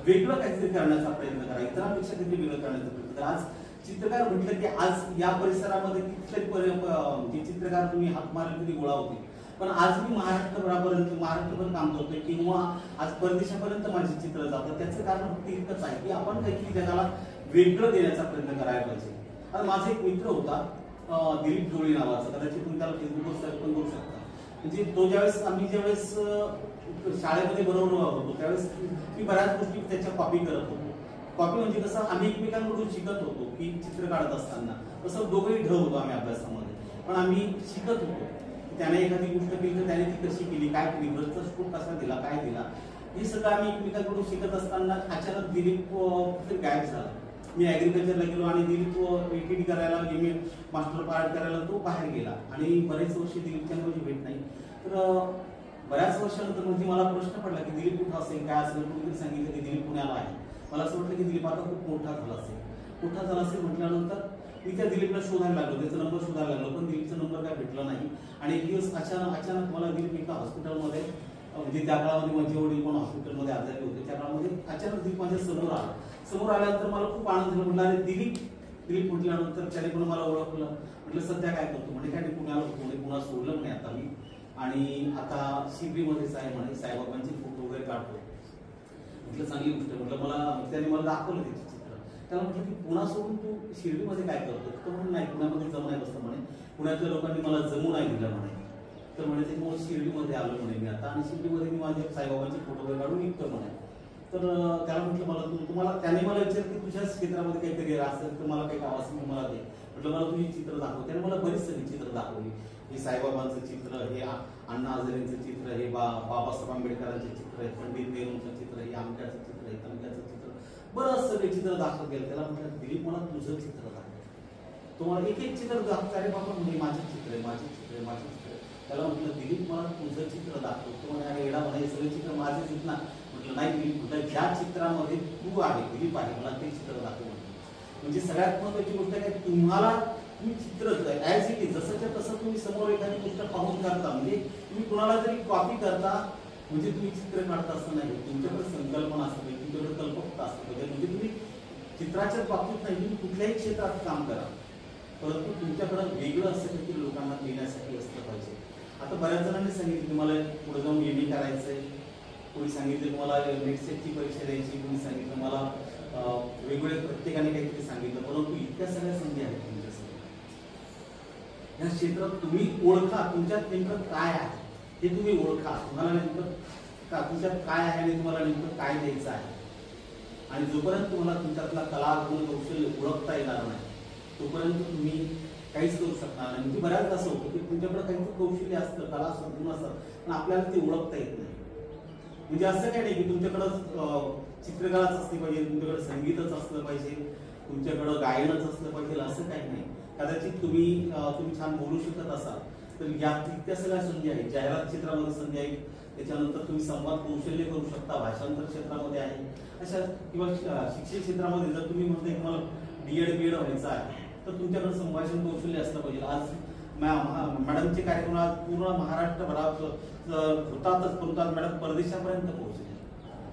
वेगळं काहीतरी करण्याचा प्रयत्न करा, इतरांपेक्षा काहीतरी वेगळं करण्याचा प्रयत्न करा. आज चित्रकार म्हटलं की आज या परिसरामध्ये कितीतरी चित्रकार तुम्ही हात मारले तरी गोळा होते. पण आज मी महाराष्ट्रभर काम करतोय किंवा आज परदेशापर्यंत माझे चित्र जातं. त्याचं कारण फक्त इतकंच आहे की आपण काहीतरी जगाला वेगळं देण्याचा प्रयत्न करायला पाहिजे. आता माझा एक मित्र होता दिलीप डोळे नावाचा, कदाचित तुम्ही त्याला फेसबुकवर सर्च पण करू शकता. म्हणजे तो ज्यावेळेस शाळेमध्ये बरोबर होतो त्यावेळेस मी बऱ्याच गोष्टी त्याच्या कॉपी करत होतो. कॉपी म्हणजे कसं आम्ही एकमेकांकडून शिकत होतो की चित्र काढत असताना तसं दोघंही ढ होतो आम्ही अभ्यासामध्ये, पण आम्ही शिकत होतो. त्याने एखादी गोष्ट केली तर त्याने ती कशी केली, काय केली, वरचा स्कोप कसा दिला, काय दिला, हे सगळं आम्ही एकमेकांकडून शिकत असताना अचानक दिलीप गायब झाला. मी ऍग्रिकल्चरला गेलो आणि दिलीप ATD करायला मी मास्टर पार्ट करायला तो बाहेर गेला आणि बरेच वर्ष दिलीपच्या माझी भेट नाही. तर बऱ्याच वर्षानंतर म्हणजे मला प्रश्न पडला की दिलीप कुठं असेल, काय असेल. कुठेतरी सांगितलं की दिलीप पुण्याला आहे. मला असं वाटलं की दिलीप आता खूप मोठा झाला असेल म्हटल्यानंतर मी त्या दिलीपला शोधायला लागलो, त्याचा नंबर शोधायला लागलो, पण दिलीपचा नंबर काय भेटला नाही. आणि एक दिवस अचानक मला दिलीप एका हॉस्पिटलमध्ये, म्हणजे त्या काळामध्ये माझे वडील पण हॉस्पिटलमध्ये आजारी होते, त्या काळामध्ये अचानक दिलीप माझ्या समोर आला. समोर आल्यानंतर मला खूप आनंद झाला. म्हटलं अरे दिलीप म्हटल्यानंतर त्याने पण मला ओळखलं. म्हटलं सध्या काय करतो म्हणे, काय पुण्याला होतो म्हणे, पुन्हा सोडलं म्हणे आता मी आणि आता शिर्डीमध्येच आहे म्हणे, साईबाबांचे फोटो वगैरे काढतो. म्हटलं चांगली गोष्ट. म्हटलं त्याने मला दाखवलं त्याची चित्र. त्याला म्हटलं की पुन्हा सोडून तू शिर्डीमध्ये काय करतो? तो म्हणून नाही, पुण्यामध्ये जमू नाही बसतं म्हणे, पुण्यातल्या लोकांनी मला जमू नाही दिलं म्हणे. तर म्हणे त्याच्यामुळे शिर्डीमध्ये आलो म्हणे मी आता, आणि शिर्डीमध्ये मी माझे साईबाबांचे फोटो वगैरे काढून निघतो म्हणे. तर त्याला म्हटलं तुम्हाला त्याने मला विचारलं की तुझ्या क्षेत्रामध्ये काही करिअर असेल तर मला काही काम असेल तर मला दे. म्हटलं मला तुझी चित्र दाखव. त्याने मला बरीच सगळी चित्र दाखवली. हे साईबाबांचं चित्र, हे अण्णा हजारेंचं चित्र, हे बाबासाहेब आंबेडकरांचे चित्र, हे पंडित नेहरूंचं चित्र, हे आमक्याचं चित्र, हे तमक्याचं चित्र, बरंच सगळे चित्र दाखवत गेलं. त्याला म्हटलं दिलीप मला तुझं चित्र दाखव. तो मला एक चित्र दाखवतो. अरे बाबा म्हणजे माझं चित्र आहे. त्याला म्हटलं दिलीप मला तुझं चित्र दाखव. तो म्हणे अरे एडा म्हणे सगळे चित्र माझे चित्र ना. म्हटलं नाही दिलीप, म्हटलं ज्या चित्रामध्ये तू आहे, दिलीप आहे, मला ते चित्र दाखव. म्हणजे सगळ्यात महत्त्वाची गोष्ट काय, तुम्हाला तुम्ही चित्र ॲज इट इज जसंच्या तसं तुम्ही समोर एखादी गोष्ट पाहून करता. म्हणजे तुम्ही कुणाला जरी कॉपी करता म्हणजे तुम्ही चित्र काढता असं नाही. तुमच्याकडे संकल्पना असते पाहिजे, तुमच्याकडे कल्पकता असते पाहिजे. म्हणजे तुम्ही चित्राच्याच बाबतीत नाही, तुम्ही कुठल्याही क्षेत्रात काम करा, परंतु तुमच्याकडे वेगळं असं काहीतरी लोकांना देण्यासाठी असलं पाहिजे. आता बऱ्याच जणांनी सांगितलं तुम्हाला पुढे जाऊन MA करायचंय, कोणी सांगितलं तुम्हाला नेट सेटची परीक्षा द्यायची, कोणी सांगितलं मला वेगवेगळे प्रत्येकाने काहीतरी सांगितलं. परंतु इतक्या सगळ्या संधी आहेत तुमच्यासमोर. या क्षेत्रात तुम्ही ओळखा तुमच्यात नेमकं काय आहे हे तुम्ही ओळखा. तुम्हाला नेमकं तुमच्यात काय आहे आणि तुम्हाला नेमकं काय द्यायचं आहे. आणि जोपर्यंत तुम्हाला तुमच्यातला कला गुण कौशल्य ओळखता येणार नाही तोपर्यंत तुम्ही काहीच करू शकणार नाही. म्हणजे बऱ्याच असं होतं की तुमच्याकडे काहीतरी कौशल्य असतं, कला असतं, गुण असतं, पण आपल्याला ते ओळखता येत नाही. म्हणजे असं काय नाही की तुमच्याकडं चित्रकलाच असली पाहिजे, तुमच्याकडे संगीतच असलं पाहिजे, तुमच्याकडं गायनच असलं पाहिजे असं काही नाही. कदाचित तुम्ही छान बोलू शकत असाल तर या इतक्या सगळ्या संधी आहेत. जाहिरात क्षेत्रामध्ये संधी आहे, त्याच्यानंतर तुम्ही संवाद कौशल्य करू शकता, भाषांतर क्षेत्रामध्ये आहे अशा, किंवा शिक्षण क्षेत्रामध्ये जर तुम्ही म्हणताय की मला B.Ed व्हायचं आहे तर तुमच्याकडे संभाषण कौशल्य असलं पाहिजे. आज मॅडमचे कार्यक्रम आज पूर्ण महाराष्ट्रभरात होतातच, परंतु आज मॅडम परदेशापर्यंत पोहोचले.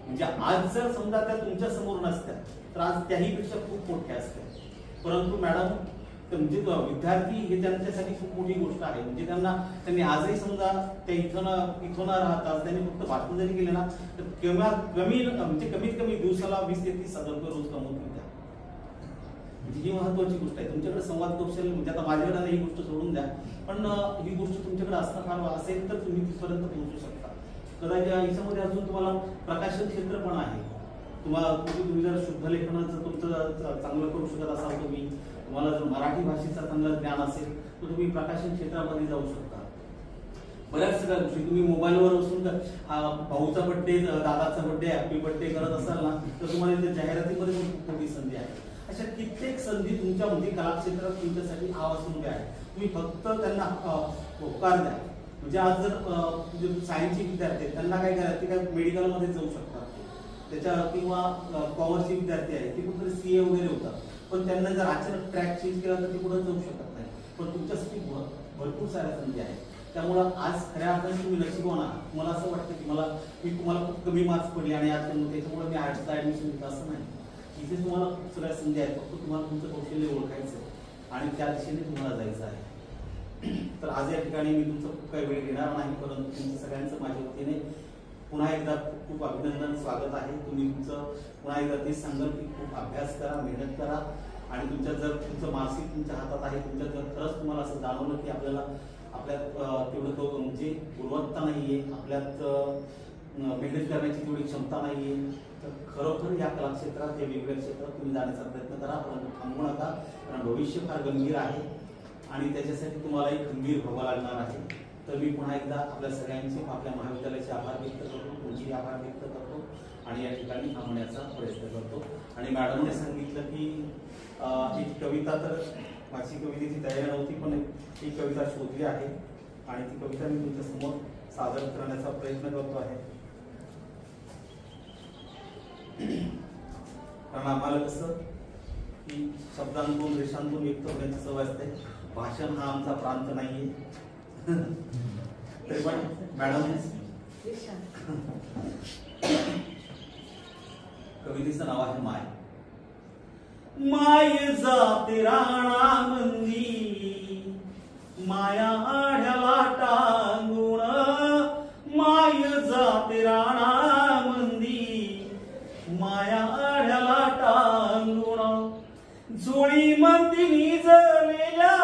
म्हणजे आज जर समजा त्या तुमच्या समोर नसत्या तर आज त्याही पेक्षा खूप मोठ्या असत्या. परंतु मॅडम म्हणजे विद्यार्थी हे त्यांच्यासाठी खूप मोठी गोष्ट आहे. म्हणजे त्यांनी आजही समजा त्या इथं न राहता त्यांनी फक्त भाषण जरी केले ना तर कमीत कमी दिवसाला 20 ते 30,000 रुपये रोज कमवून द्या. म्हणजे ही महत्वाची गोष्ट आहे. तुमच्याकडे संवाद कौशल्य म्हणजे आता माझ्याकडे ही गोष्ट सोडून द्या, पण ही गोष्ट तुमच्याकडे असणं फार असेल तर तुम्ही तिथपर्यंत पोहोचू शकता. कदाचित याच्यामध्ये अजून तुम्हाला प्रकाशन क्षेत्र पण आहे. तुम्ही जर शुद्ध लेखनाचं तुमचं चांगलं करू शकत असाल, तुम्हाला जर मराठी भाषेचा चांगलं ज्ञान असेल तर तुम्ही प्रकाशन क्षेत्रामध्ये जाऊ शकता. बऱ्याच सगळ्या गोष्टी तुम्ही मोबाईलवर बसून भाऊचा बर्थडे, दादाचा बर्थडे, हॅपी बर्थडे करत असाल ना तर तुम्हाला त्या जाहिरातीमध्ये पण खूप मोठी संधी आहे. अशा कित्येक संधी तुमच्यामध्ये कला क्षेत्रात तुमच्यासाठी आवासून आहे. तुम्ही फक्त त्यांना होकार द्या. म्हणजे आज जर सायन्सचे विद्यार्थी आहेत त्यांना काय करायचं, ते काय मेडिकलमध्ये जाऊ शकतात त्याच्या, किंवा कॉमर्सचे विद्यार्थी आहेत ते कुठेतरी CA वगैरे होतात, पण त्यांना जर अचानक ट्रॅक चेंज केला तर ते पुढे जाऊ शकत नाही. पण तुमच्यासाठी भरपूर साऱ्या संधी आहेत. त्यामुळं आज खऱ्या अर्थाने तुम्ही नशिबवान आहात. मला असं वाटतं की तुम्हाला खूप कमी मार्क्स पडले आणि आज त्याच्यामुळे मी आर्ट्सला ऍडमिशन घेतलं असं नाही. इथे तुम्हाला खूप सगळ्या संधी आहेत. फक्त तुम्हाला तुमचं कौशल्य ओळखायचं आणि त्या दिशेने तुम्हाला जायचं आहे. तर आज या ठिकाणी मी तुमचं खूप काही वेळ घेणार नाही, परंतु तुमचं सगळ्यांचं माझ्या वतीने पुन्हा एकदा खूप अभिनंदन, स्वागत आहे. तुम्ही तुमचं पुन्हा एकदा तेच सांगाल की खूप अभ्यास करा, मेहनत करा आणि तुमचं मानसिक तुमच्या हातात आहे. तुमच्यात जर खरंच तुम्हाला असं जाणवलं की आपल्यात तेवढं म्हणजे गुणवत्ता नाहीये, आपल्यात मेहनत करण्याची तेवढी क्षमता नाहीये, तर खरोखर या कला क्षेत्रात, या वेगवेगळ्या क्षेत्रात तुम्ही जाण्याचा प्रयत्न करा, परंतु थांबू नका. कारण भविष्य फार गंभीर आहे आणि त्याच्यासाठी तुम्हालाही खंबीर व्हावं लागणार आहे. तर मी पुन्हा एकदा आपल्या सगळ्यांचे, आपल्या महाविद्यालयाचे आभार व्यक्त करतो, तुमचे आभार व्यक्त करतो आणि या ठिकाणी थांबण्याचा प्रयत्न करतो. आणि मॅडमने सांगितलं की एक कविता, तर माझी कवितेची तयारी नव्हती पण ही कविता शोधली आहे आणि ती कविता मी तुमच्या समोर सादर करण्याचा प्रयत्न करतो आहे. कारण आम्हाला कसं की शब्दांतून, रेषांतून व्यक्त होण्याची सवय असते. भाषण हा आमचा प्रांत नाहीये. तरी पण मॅडम कवितेचं नाव आहे माय. माय जाते राणा मंदी, माया आढ्याला टांगून, माय जाते राणा मंदी, माया आढ्याला टांगून, झोळी मंदी निजलेल्या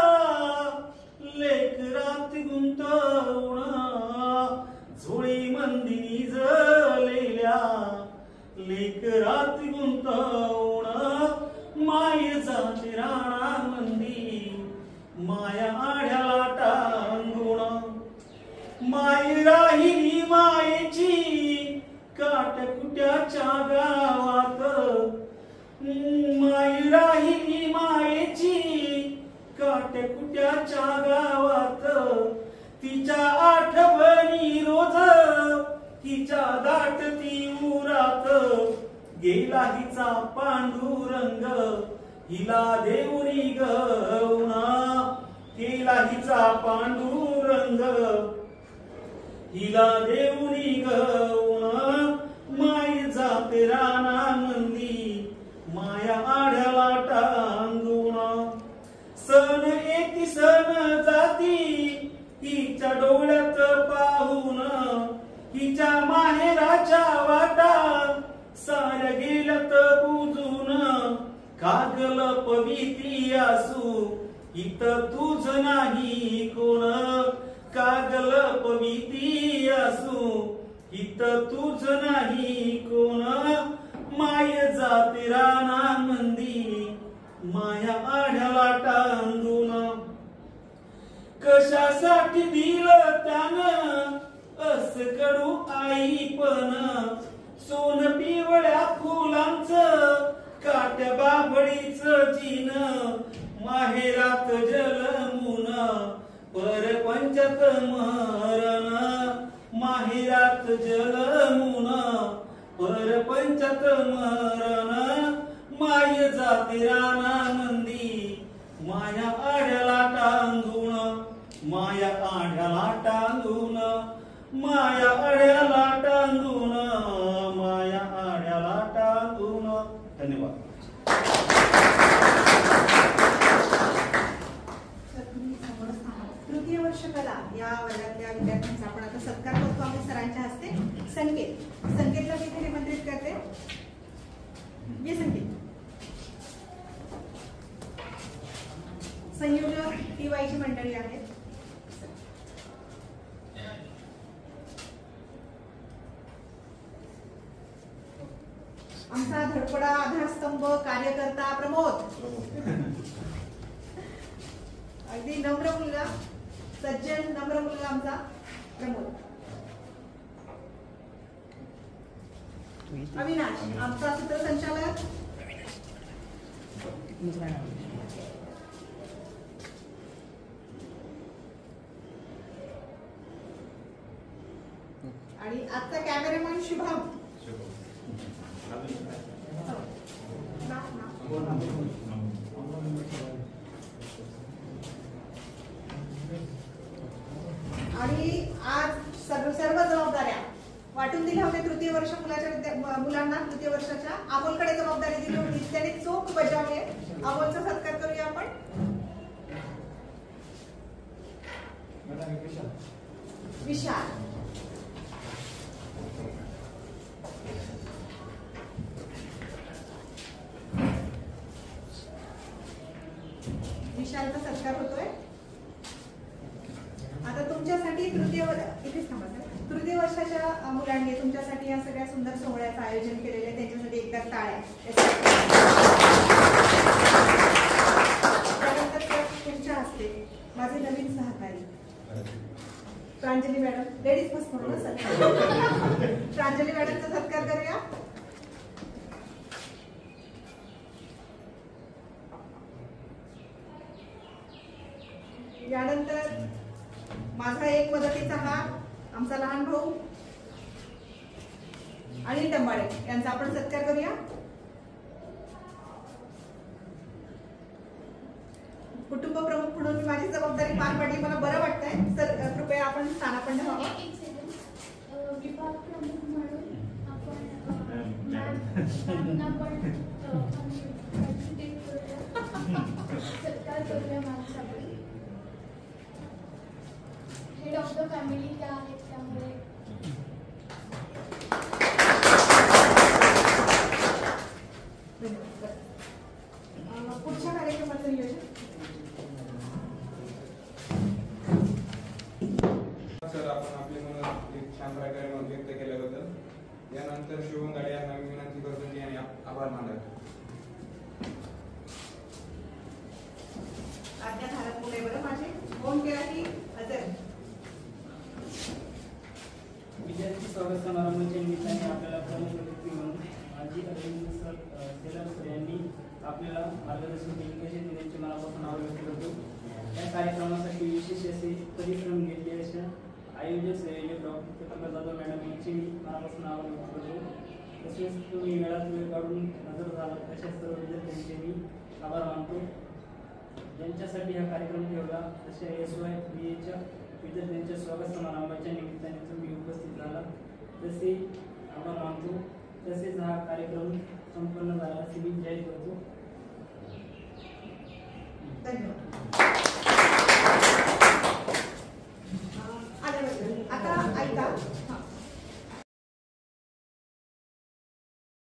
लेकरात गुंतवून, झोळी मंदी निजलेल्या लेकरात गुंतवून, माय जाते राणा मंदी, माया आढ्याला टांगून, माय राहिली मायेची काटकुट्याच्या गावात, माय राहिली मायेची काटकुट्याच्या गावात, तिच्या आठवणी रोज हिच्या दाटती उरात, गेला हिचा पांडुरंग हिला देऊनी गवना केला हिचा पांडुरंग हिला देऊनी गवना माय जाते रानामंदी माया आढ्याला टांगुना सण एकी सण जाती हिच्या डोळ्यात पाहून हिच्या माहेराच्या वाटा साऱ्या गेल्यात बुजून कागल पविती असू इथं तुझ नाही कोण कागल पविती असू इथं तुझ नाही कोण माय जाते रानामंदी माया आढ्याला टांगून कशासाठी दिलं त्यानं अस कडू आई पण सोन पिवळ्या फुलांचं काट्या बाभळीच जीन माहेरात जलमुन परपंचात मरण माहेरात जलमुन परपंचात मरण माय जाते रानामंदी माया आढ्याला टांगून माया आढ्याला टांगून माया आढ्याला टांगून माया आढ्याला टांगून. धन्यवाद. तृतीय वर्ष कला या वर्गातल्या विद्यार्थ्यांचा आपण आता सत्कार करतो आम्ही सरांच्या हस्ते. संकेतला मी इथे निमंत्रित करते. ये संकेत. संयोजक टीवायची मंडळी आहेत. आमचा धडपडा आधारस्तंभ कार्यकर्ता प्रमोद, अगदी नम्र मुलगा, सज्जन नम्र मुलगा आमचा प्रमोद. अविनाश आमचा सूत्रसंचालक. आणि आजचा कॅमेरामॅन शुभम. आणि आज सर्व जबाबदाऱ्या वाटून दिल्या होत्या तृतीय वर्ष मुलांना. तृतीय वर्षाच्या अमोलकडे जबाबदारी दिली होती, त्याने चोख बजावली. अमोलचा सत्कार करूया आपण. विशाल. विशालचा सत्कार होतोय. आता तुमच्यासाठी इथेच थांबा सर. तृतीय वर्षाच्या मुलांनी तुमच्यासाठी या सगळ्या सुंदर सोहळ्याचं आयोजन केलेलं आहे. त्यांच्यासाठी एकदा टाळ्या. त्यानंतर तुमच्या हस्ते माझे नवीन सहकारी प्रांजली मॅडम, लेडीज फर्स्ट म्हणून सत्कार. प्रांजली मॅडमचा सत्कार करूया. यानंतर माझा एक मदतीचा हात आमचा लहान भाऊ अनिल टंबाळे यांचा आपण सत्कार करूया. कुटुंब प्रमुख म्हणून मी माझी जबाबदारी पार पाडली, मला बरं वाटतंय. तर कृपया आपण स्थानापन्न व्हावं. विभाग प्रमुख म्हणून आपण सत्कार करूया. माणसाकडे हेड ऑफ द फॅमिली त्या आहेत, त्यामुळे पुढच्या कार्यक्रमाचं नियोजन सर आपण आपले म्हणून एक छान प्रकारे मत व्यक्त केल्याबद्दल. यानंतर शिवम गाडे यांना मी विनंती करतो की यांनी आभार मानावे. आज्ञाधारक मुले बरं माझे फोन केला की हजर. विद्यार्थी स्वागत समारंभाच्या निमित्ताने आपल्याला प्रमुख अतिथी म्हणून माजी अरविंद सर सेलर सर यांनी आपल्याला मार्गदर्शन केले. कसे त्यांचे मनापासून आभार व्यक्त करतो. या कार्यक्रमासाठी विशेष असे परिश्रम घेतले अशा आयोजक संयोजक डॉक्टर चंद्रकांत जाधव मॅडम यांचे मी मनापासून आभार व्यक्त करतो. तसेच तुम्ही वेळात वेळ काढून हजर झालात अशा सर्व विद्यार्थ्यांचे मी आभार मानतो. ज्यांच्यासाठी हा कार्यक्रम ठेवला तसे SYBAच्या विद्यार्थ्यांच्या स्वागत समारंभाच्या निमित्ताने तुम्ही उपस्थित झाला तसे आभार मानतो. तसेच हा कार्यक्रम संपन्न झाला असे मी जाहीर करतो. धन्यवाद. आल्याबद्दल आता ऐका.